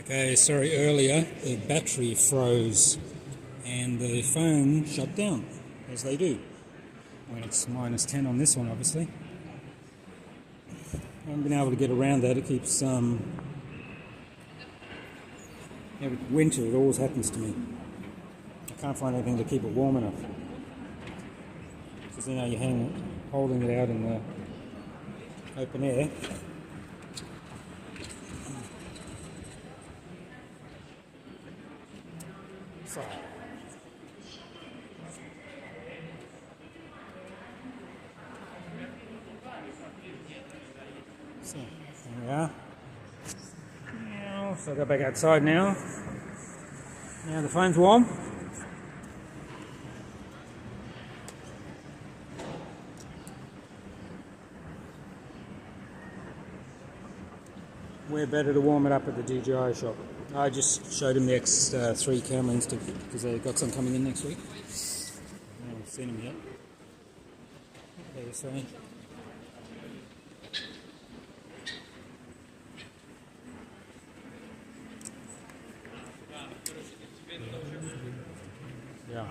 Okay, sorry, earlier the battery froze and the phone shut down, as they do when it's -10 on this one, obviously. I haven't been able to get around that. It keeps, every winter it always happens to me. I can't find anything to keep it warm enough. Because you're holding it out in the open air. So, there we are. So I go back outside now. Now the phone's warm. Where better to warm it up at the DJI shop? I just showed him the X3 cameras because they've got some coming in next week. I haven't seen them yet. What are you saying? Yeah.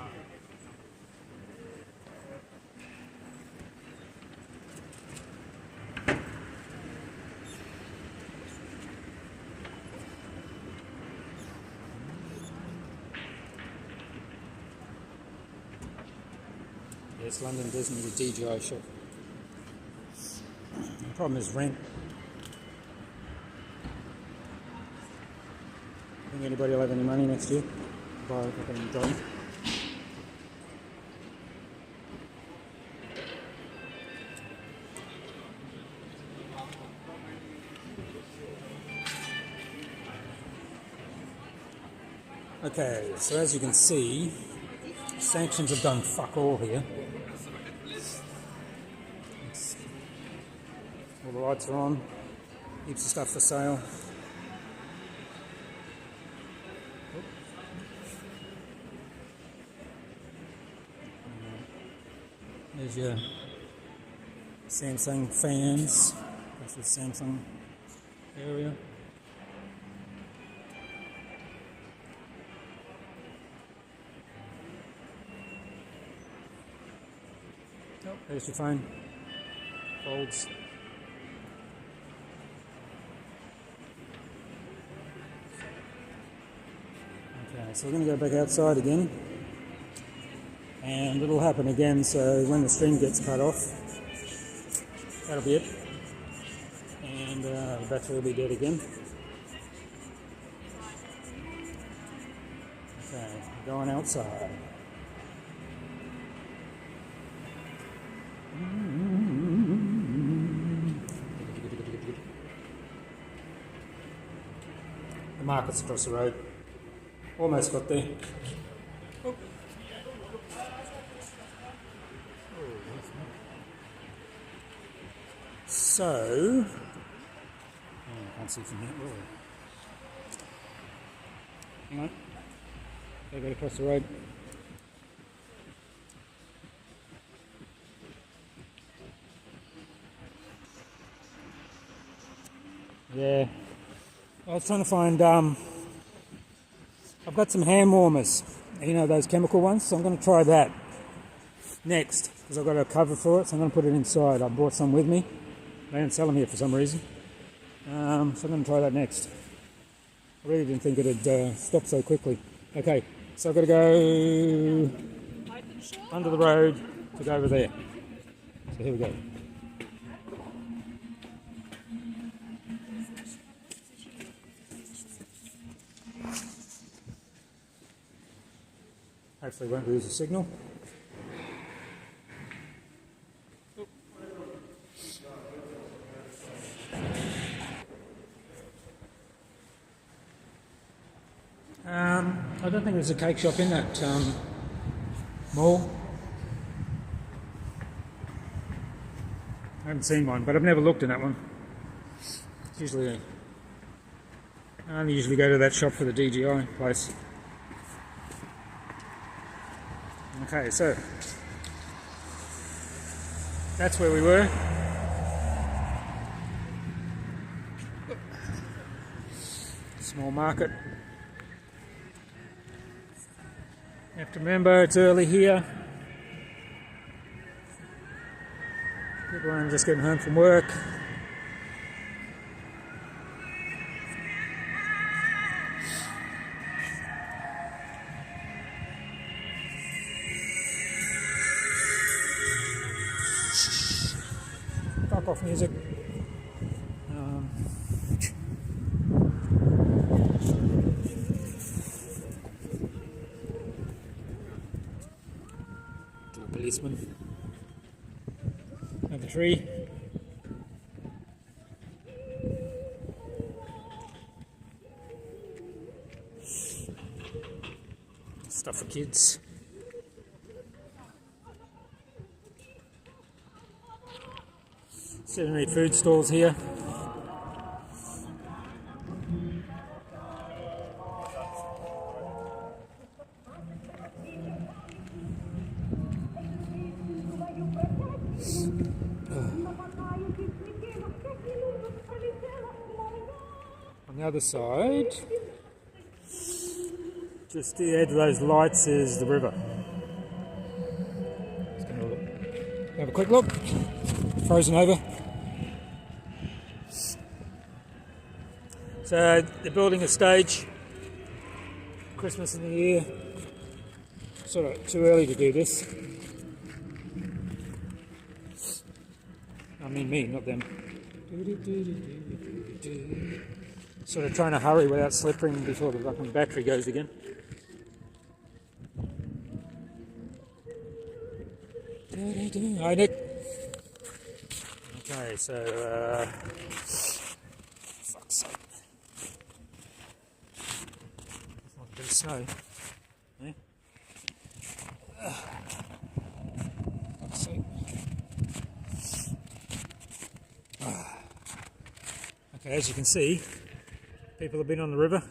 Yes, London does need a DJI shop. The problem is rent. Think anybody will have any money next year? Buy a drone. Okay, so as you can see, sanctions have done fuck all here. All the lights are on, heaps of stuff for sale. There's your Samsung fans. That's the Samsung area. Oh, there's your phone. Folds. Okay, so we're going to go back outside again. And it'll happen again, so when the stream gets cut off, that'll be it. And the battery will be dead again. Okay, going outside. The market's across the road. Almost got there. Oh. So, I can't see from here. Oh. Hang on. Gotta go across the road. Yeah. I was trying to find, I've got some hand warmers. You know, those chemical ones? So I'm going to try that next. Because I've got a cover for it, so I'm going to put it inside. I brought some with me. They don't sell them here for some reason. So I'm going to try that next. I really didn't think it'd stop so quickly. Okay, so I've got to go under the road to go over there. So here we go. Hopefully won't lose the signal. I don't think there's a cake shop in that mall. I haven't seen one, but I've never looked in that one. It's usually I only usually go to that shop for the DJI place. Okay, so that's where we were. Small market. You have to remember it's early here. People are just getting home from work. Fuck off music. To a policeman. Number 3. Stuff for kids. Certainly food stalls here. On the other side, just the edge of those lights is the river. Just gonna have a quick look. Frozen over. So they're building a stage. Christmas in the year. Sort of too early to do this. I mean me, not them. Sort of trying to hurry without slipping before the fucking battery goes again. Hi Nick. Okay, so fuck's sake. It's like a bit of snow. Eh? Fuck's sake. Okay, as you can see, people have been on the river.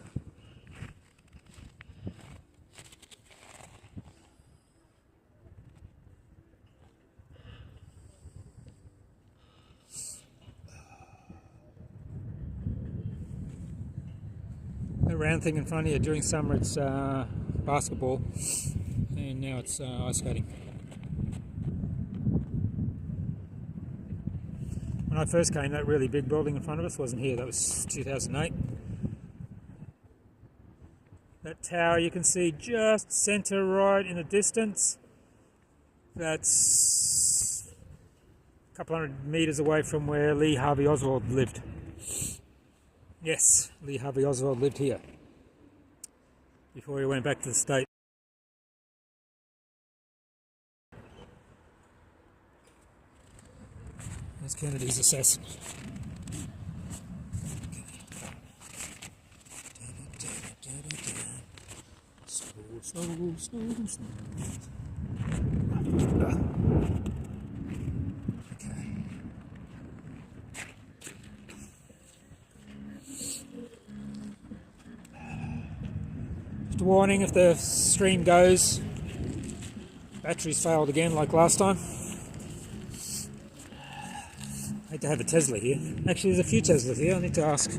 That round thing in front of you, during summer it's basketball, and now it's ice skating. When I first came, that really big building in front of us wasn't here. That was 2008. That tower you can see just centre right in the distance. That's a couple hundred metres away from where Lee Harvey Oswald lived. Yes, Lee Harvey Oswald lived here before he went back to the States. There's Kennedy's assassin. Slow. Okay. Just a warning, if the stream goes, batteries failed again like last time. I hate to have a Tesla here. Actually, there's a few Teslas here. I need to ask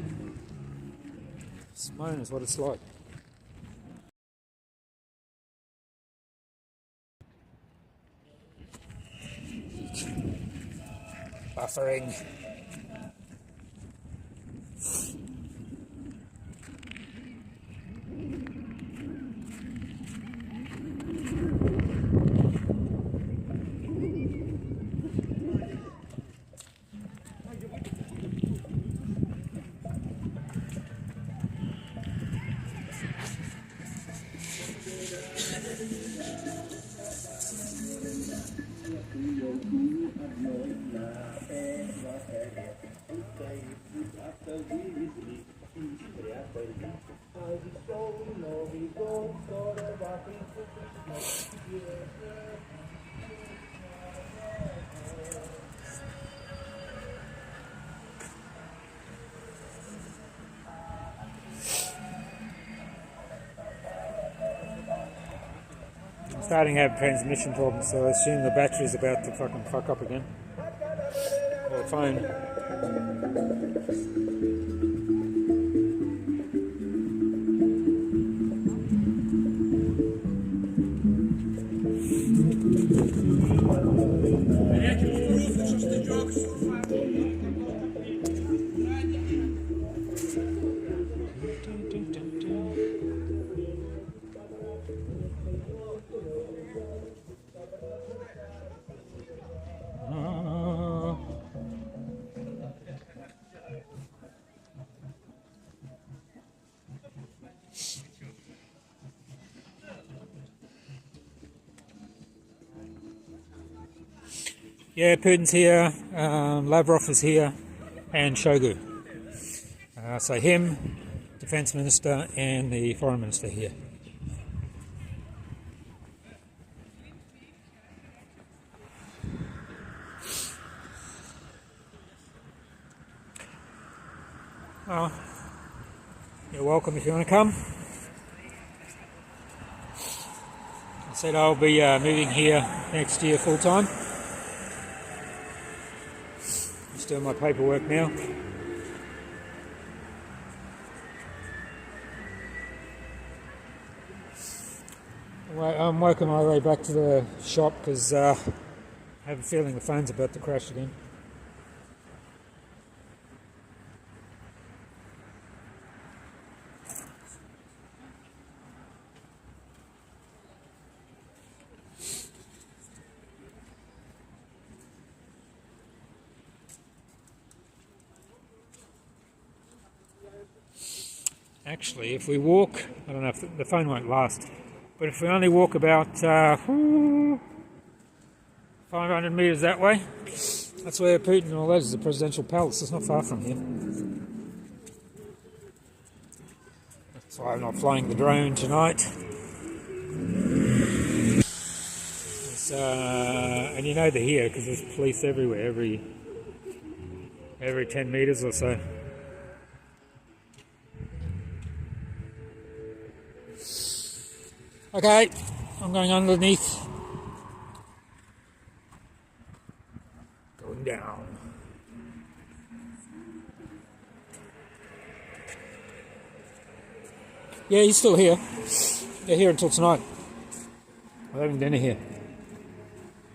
Simone is what it's like. Buffering. Starting to have transmission problems, so I assume the battery's about to fucking fuck up again. Or the phone. Yeah, Putin's here, Lavrov is here, and Shogu. So him, Defence Minister, and the Foreign Minister here. Oh, you're welcome if you want to come. I said I'll be moving here next year full time. Just doing my paperwork now. I'm working my way back to the shop because I have a feeling the phone's about to crash again. Actually, if we walk, I don't know if the phone won't last, but if we only walk about 500 metres that way, that's where Putin and all that is, the presidential palace. It's not far from here. That's why I'm not flying the drone tonight. And you know they're here because there's police everywhere, every 10 metres or so. Okay, I'm going underneath. Going down. Yeah, he's still here. They're here until tonight. We're having dinner here.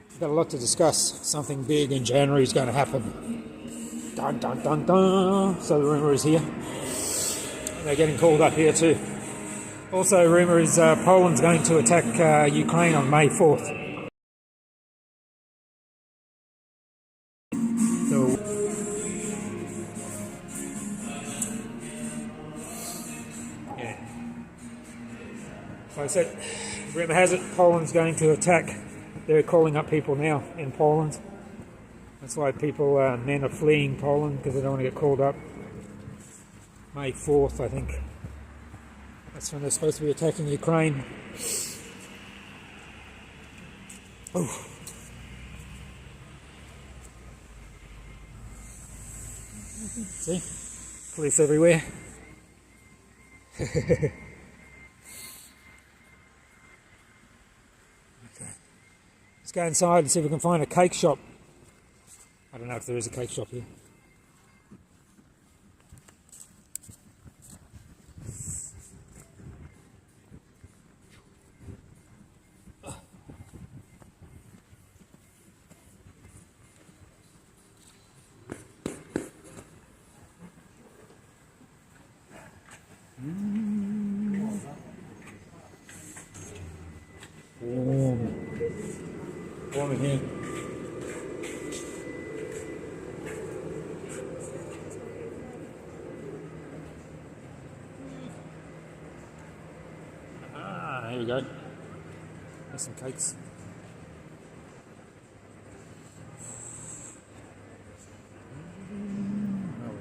We've got a lot to discuss. Something big in January is going to happen. Dun dun dun dun. So the rumour is here. And they're getting called up here too. Also, rumour is Poland's going to attack Ukraine on May 4th. So, yeah. So I said, rumour has it Poland's going to attack. They're calling up people now in Poland. That's why men are fleeing Poland because they don't want to get called up. May 4th, I think. That's when they're supposed to be attacking Ukraine. Oh. See? Police everywhere. Okay. Let's go inside and see if we can find a cake shop. I don't know if there is a cake shop here. Warm in here. Here we go. There's some cakes.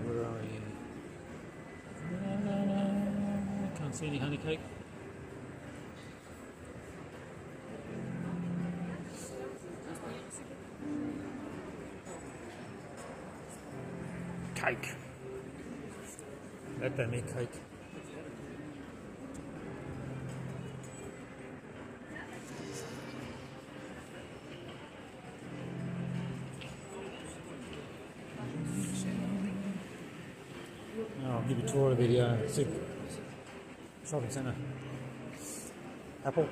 Where are we? Can't see any honey cake. Cake. Let them make cake. I'll give you a tour of the shopping centre. Apple.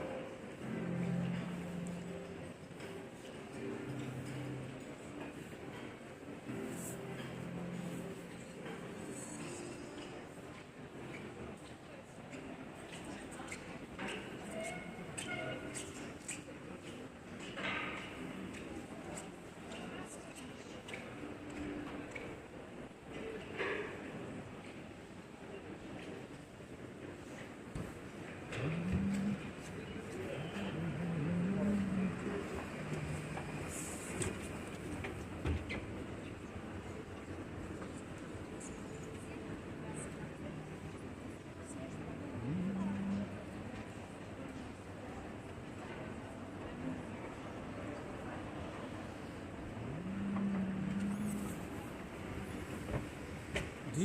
It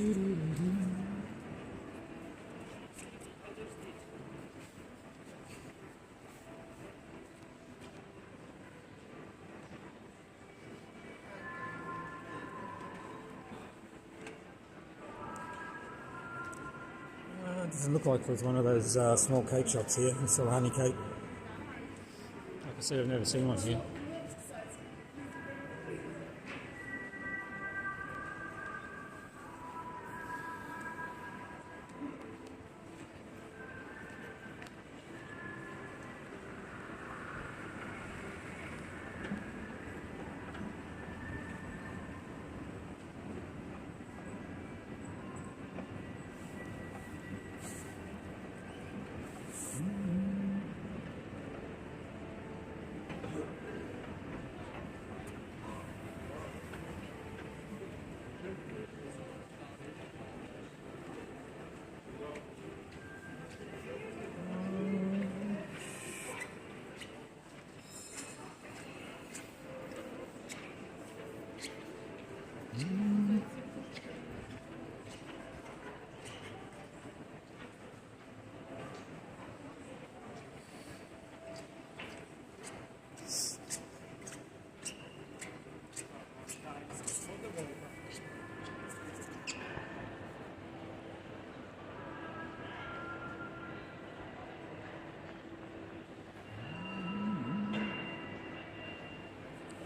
doesn't look like there's one of those small cake shops here. They sell honey cake. Like I said, I've never seen one here.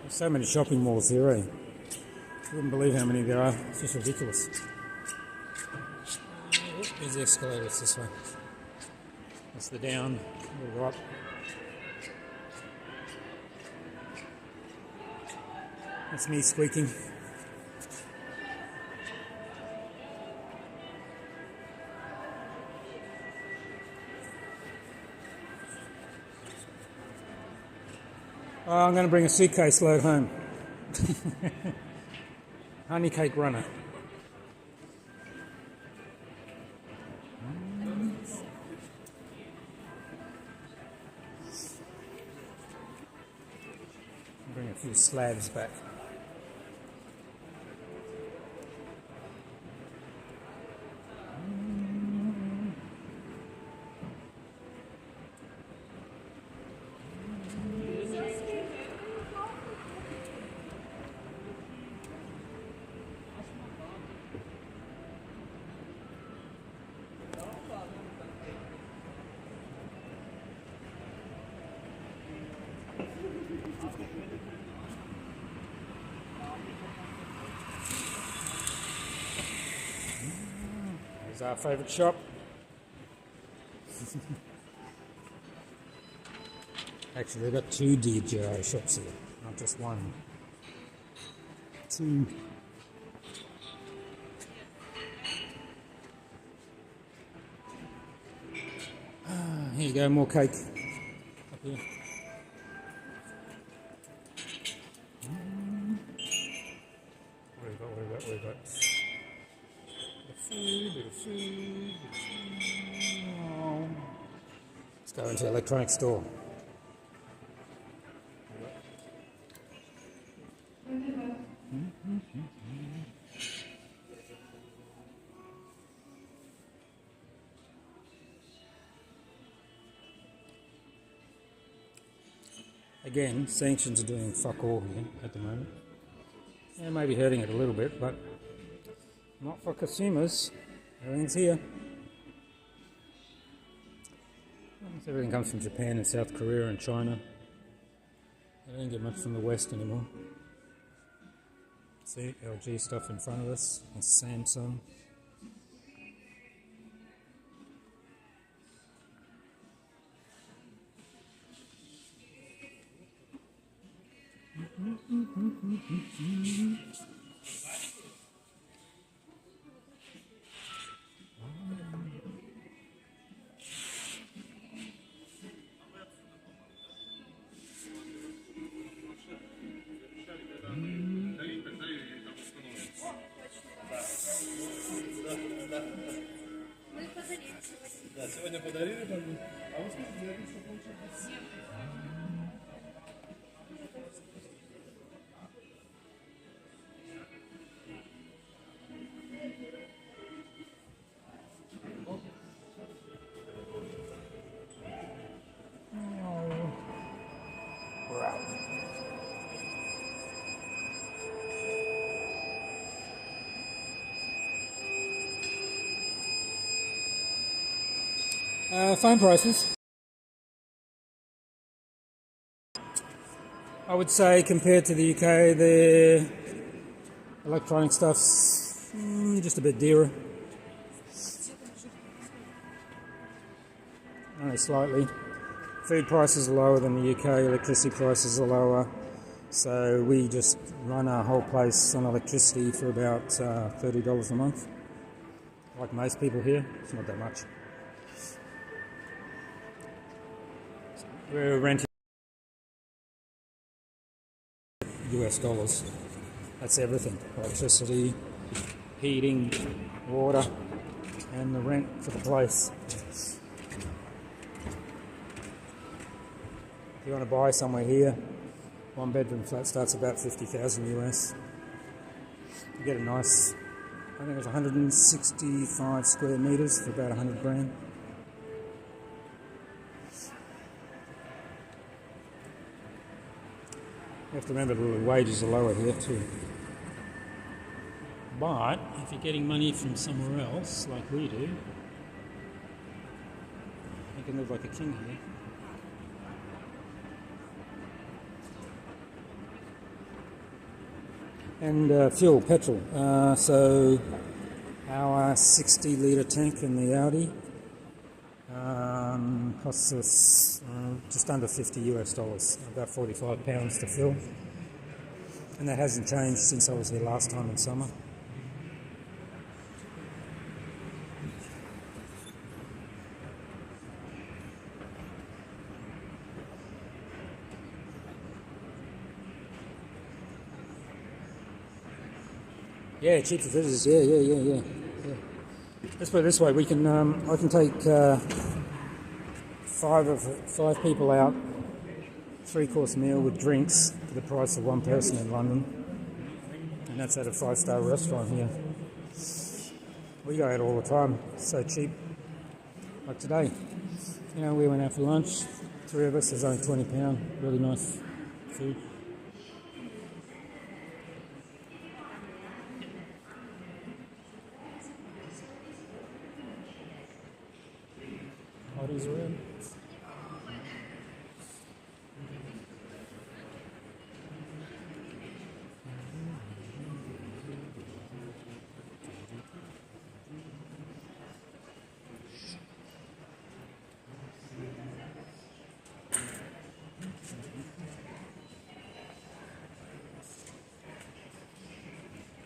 There's so many shopping malls here, eh? You wouldn't believe how many there are. It's just ridiculous. There's the escalators this way. That's the down. We'll go up. That's me squeaking. Oh, I'm going to bring a suitcase load home. Honey cake runner. Bring a few slabs back. Here's our favourite shop. Actually, they've got two DJI shops here, not just one. Two. Here you go, more cake up here. What have we got? Bit of food. Oh. Let's go into the electronics store. Again, sanctions are doing fuck all here at the moment. Yeah, maybe hurting it a little bit, but not for consumers. Everything's here. Everything comes from Japan and South Korea and China. They don't get much from the West anymore. See, LG stuff in front of us. That's Samsung. Да, сегодня подарили, а вы смотрите, что получилось. Phone prices. I would say compared to the UK, the electronic stuff's just a bit dearer. Only slightly. Food prices are lower than the UK, electricity prices are lower. So we just run our whole place on electricity for about $30 a month. Like most people here, it's not that much. We're renting US dollars. That's everything. Electricity, heating, water, and the rent for the place. If you want to buy somewhere here, one bedroom flat starts about 50,000 US. You get a nice, I think it was 165 square meters for about 100 grand. You have to remember the wages are lower here too. But if you're getting money from somewhere else, like we do, you can live like a king here. And fuel, petrol. So our 60-litre tank in the Audi costs us just under 50 US dollars, about 45 pounds to fill. And that hasn't changed since I was here last time in summer. Yeah, cheap for visitors. Yeah. Let's put it this way: we can. I can take five people out, 3-course meal with drinks for the price of one person in London, and that's at a 5-star restaurant here. We go out all the time. It's so cheap. Like today, we went out for lunch. 3 of us. There's only £20. Really nice food.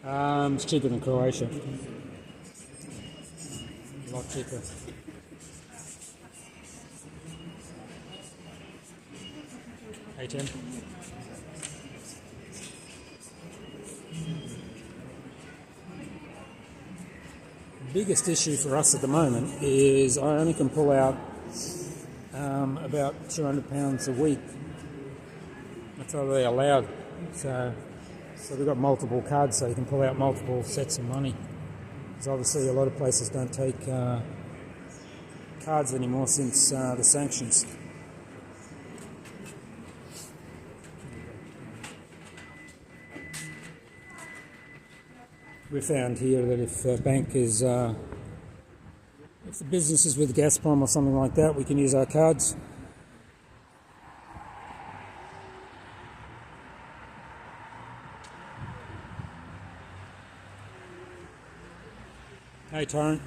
Around. It's cheaper than Croatia. A lot cheaper. A10. Biggest issue for us at the moment is I only can pull out about £200 a week. That's all they're allowed. So we've got multiple cards, so you can pull out multiple sets of money. Because obviously a lot of places don't take cards anymore since the sanctions. We found here that if a bank is, if the business is with Gazprom or something like that, we can use our cards. Hey, Torrent.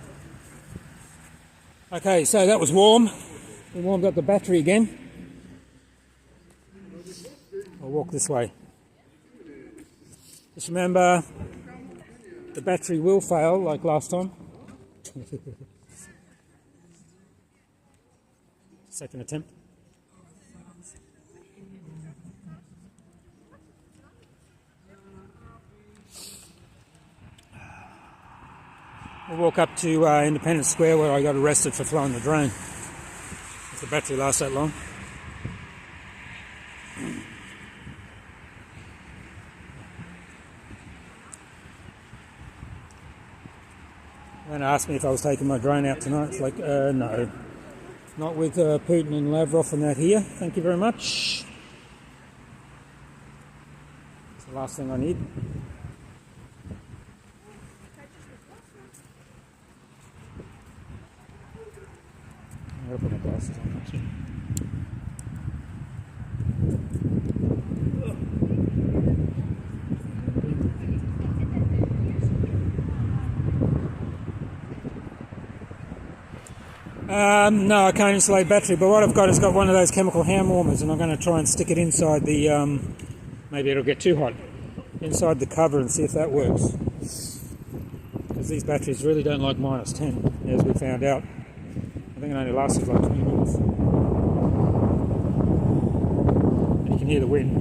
Okay, so that was warm. We warmed up the battery again. I'll walk this way. Just remember, the battery will fail like last time. Second attempt. We'll walk up to Independence Square where I got arrested for throwing the drone. If the battery lasts that long. And asked me if I was taking my drone out tonight. It's like, no. Not with Putin and Lavrov and that here. Thank you very much. It's the last thing I need. gotta put my glasses on actually. No, I can't insulate battery, but what I've got is got one of those chemical hand warmers, and I'm going to try and stick it inside the, maybe it'll get too hot, inside the cover and see if that works. Because these batteries really don't like -10, as we found out. I think it only lasted like 20 minutes. And you can hear the wind.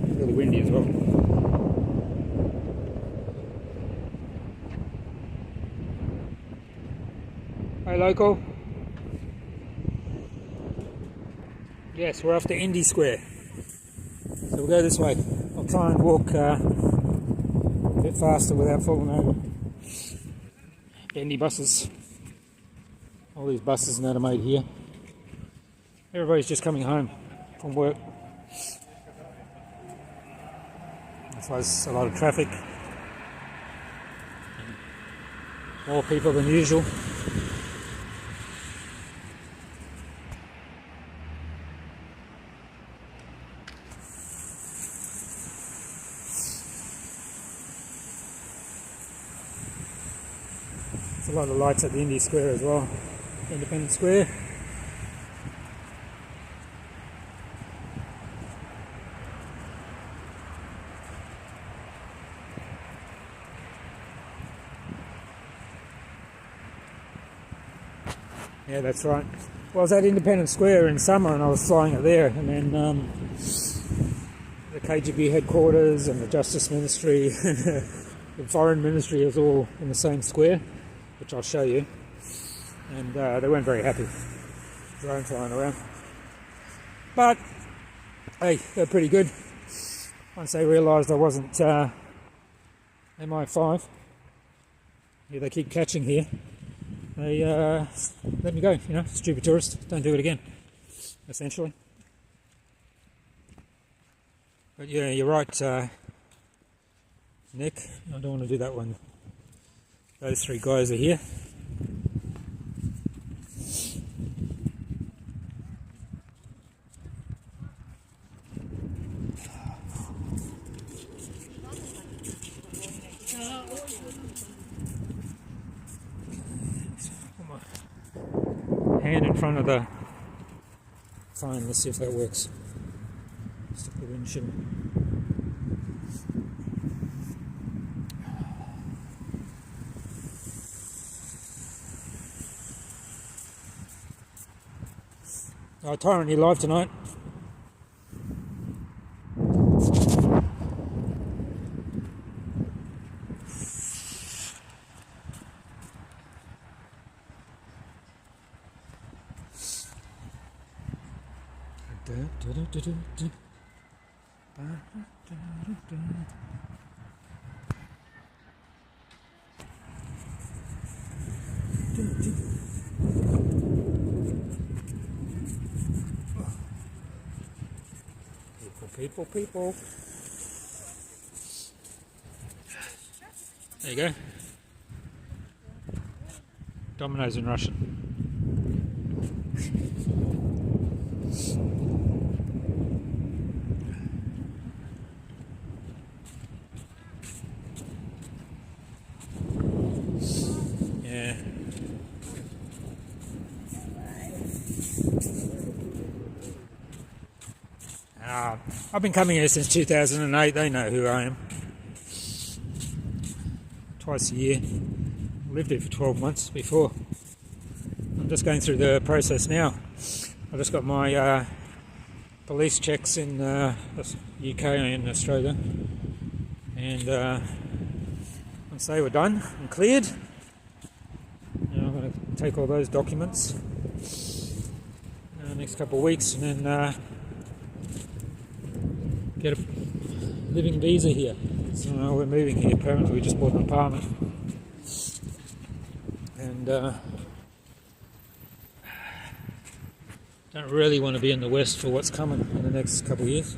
It's really windy as well. Hey local. Yes, we're off to Indy Square. So we'll go this way. I'll try and walk a bit faster without falling over. Bendy buses. All these buses now are made here. Everybody's just coming home from work. There's a lot of traffic. More people than usual. There's a lot of lights at the Indy Square as well. Independence Square. Yeah, that's right. Well, I was at Independence Square in summer and I was flying it there, and then the KGB headquarters and the Justice Ministry and the Foreign Ministry is all in the same square, which I'll show you. And they weren't very happy. Drone flying around. But, hey, they're pretty good. Once they realised I wasn't MI5, yeah, they keep catching here. They let me go, you know, stupid tourist, don't do it again, essentially. But yeah, you're right, Nick, I don't want to do that one. Those three guys are here. Hand in front of the phone, let's see if that works. Stick the windshield. Oh, Tyrant, you live tonight? People. There you go. Dominoes in Russian. Yeah. I've been coming here since 2008. They know who I am. Twice a year. Lived here for 12 months before. I'm just going through the process now. I just got my police checks in the UK and Australia, and once they were done and cleared, I'm going to take all those documents in the next couple of weeks, and then get a living visa here. So we're moving here permanently. We just bought an apartment, and don't really want to be in the West for what's coming in the next couple of years.